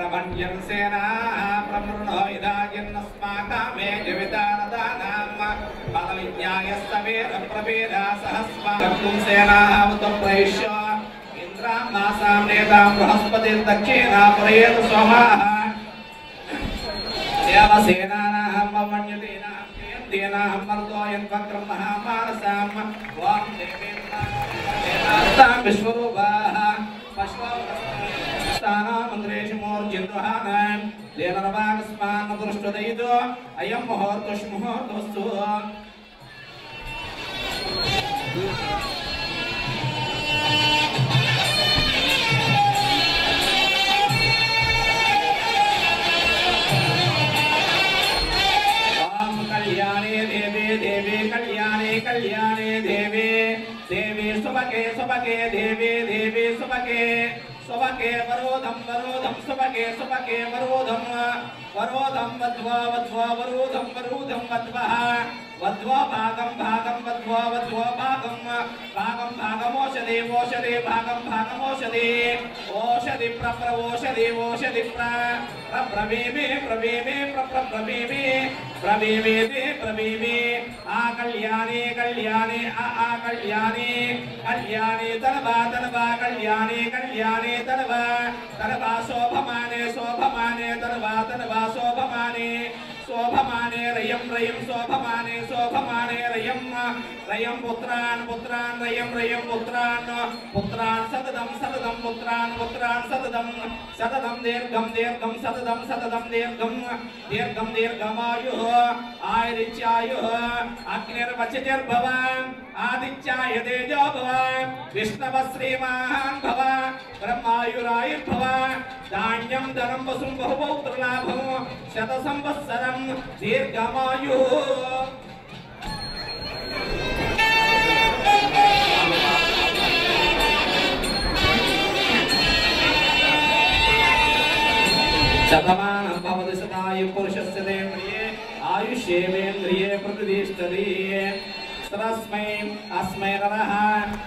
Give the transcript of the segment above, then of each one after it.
प्रभञ्जन् सेना प्रमृणो इदायन्नस्माकामे जवितानदानाम् बलविज्ञायस्तवेद प्रवेदा सहस्माकं सेनावतं प्रैष्य इन्द्रां नासां नेतां बृहस्पतिर्दक्षिणा प्रयेत सोमाः देवसेनानां ममन्यतेनां तेनां मर्दोयन् वक्रं महामानसां वां देवेन्द्रां विश्वरूपाः पश्वावतानामन्द्रेषु मूर्जिन्द्रहानां लेनरवागस्मान् दृष्टुदयितो अयं मुहूर्तुष्मुहूर्तस्तु कल्याणे देवे देवे कल्याणे कल्याणे देवे देवे सुभगे सुभगे देवे देवे सुभगे सुभगे वरोधम वरोधम सुभगे सुभगे वरोधम वरोधम वध्वा वध्वा वरोधम वरोधम वध्वः वध्वा भागम भागम वध्वा वध्वा भागम भागम भागम ओषधे ओषधे भागम भागम ओषधे ओषधि प्रप्र ओषधि ओषधि प्रभीमे प्रभीमे प्रभीमे प्रभीमे दे प्रभीमे आ कल्याणे कल्याणे आ कल्याणे कल्याणे तनवा तनवा कल्याणे कल्याणे तनवा तनवा शोभमाने शोभमाने तनवा तनवा शोभमाने शोभमाने रयं रयं शोभमाने शोभमाने रयं रयं पुत्रान् पुत्रान् रयं रयं पुत्रान् पुत्रान् सततं सततं पुत्रान् पुत्रान् सततं सततं दीर्घं दीर्घं सततं सततं दीर्घं दीर्घं दीर्घमायुः आयुरिच्यायुः अग्निर्वचतिर्भव आदित्याय तेजो भव विष्णवः श्रीमान् भव ब्रह्मायुरायुर्भव धान्यं धनं वसुं बहुपौत्रलाभं शतसंवत्सरं दीर्घमायुः शतमानं भवति सदायु पुरुषस्य देन्द्रिये आयुष्येवेन्द्रिये प्रतिष्ठति तस्मै अस्मै नरः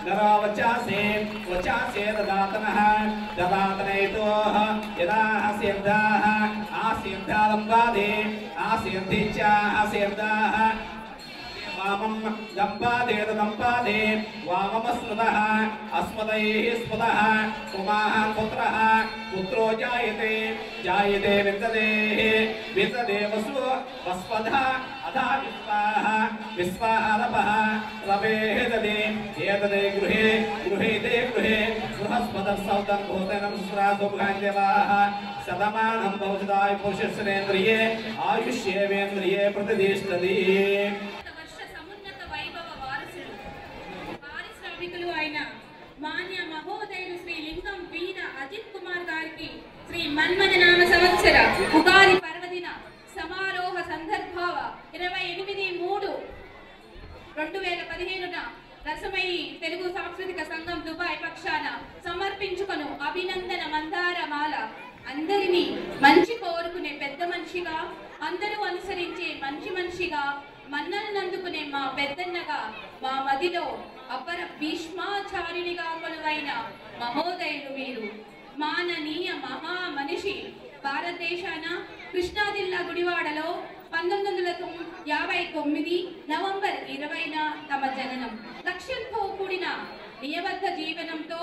नरो वचासे वचासे ददातनः ददातनेतोः यदा आसिद्धाः आसिद्धालम्बादे आसिद्धिच्चा आसिद्धाः वामं दम्पादे दम्पादे वाममस्मदः अस्मदैः स्मदः कुमान् पुत्रः पुत्रो जायते जायते विद्यते विद्यते वसु वस्वधः अधा विश्वाः विश्वालभः लभेः ददे एतदे गृहे गृहेते गृहे बृहस्पतिः सौतं भूतेन सुरासुभाग्यवाः शतमानं भवति पुरुषस्येन्द्रिये आयुष्येवेन्द्रिये प्रतिष्ठति मान्य महोदय श्री लिंगम वीर अजित कुमार गारी श्री मन्मथ नाम संवत्सर उगादि पर्वदिन समारोह संदर्भ 28/3/2015 రసమయి తెలుగు సాంస్కృతిక సంఘం దుబాయ్ పక్షాన సమర్పించుకొను అభినందన మందారమాల అందరినీ మంచి కోరుకునే పెద్ద మనిషిగా అందరూ అనుసరించే మంచి మనిషిగా మన్నలను అందుకునే మా పెద్దన్నగా మా మదిలో అపర భీష్మాచార్యునిగా కొలువైన మహోదయులు మీరు మాననీయ మహా మనిషి భారతదేశాన కృష్ణా జిల్లా గుడివాడలో 1959 నవంబర్ 20న తమ జననం లక్ష్యంతో కూడిన నియబద్ధ జీవనంతో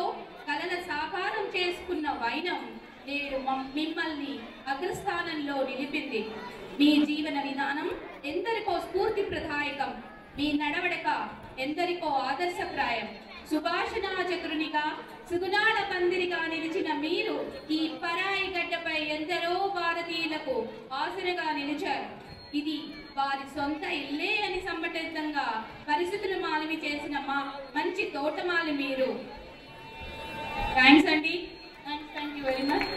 కలల సాకారం చేసుకున్న వైనం నేడు మిమ్మల్ని అగ్రస్థానంలో నిలిపింది మీ జీవన విధానం ఎందరికో స్ఫూర్తి ప్రదాయకం మీ నడవడిక ఎందరికో ఆదర్శప్రాయం సుభాషణ చక్రునిగా సుగుణాల పందిరిగా నిలిచిన మీరు ఈ పరాయి గడ్డపై ఎందరో భారతీయులకు ఆసరగా నిలిచారు ఇది వారి సొంత ఇల్లే అని సంబటంగా పరిస్థితులు మాలిమి చేసిన మా మంచి తోటమాలి మీరు థ్యాంక్స్ అండి థ్యాంక్ యూ వెరీ మచ్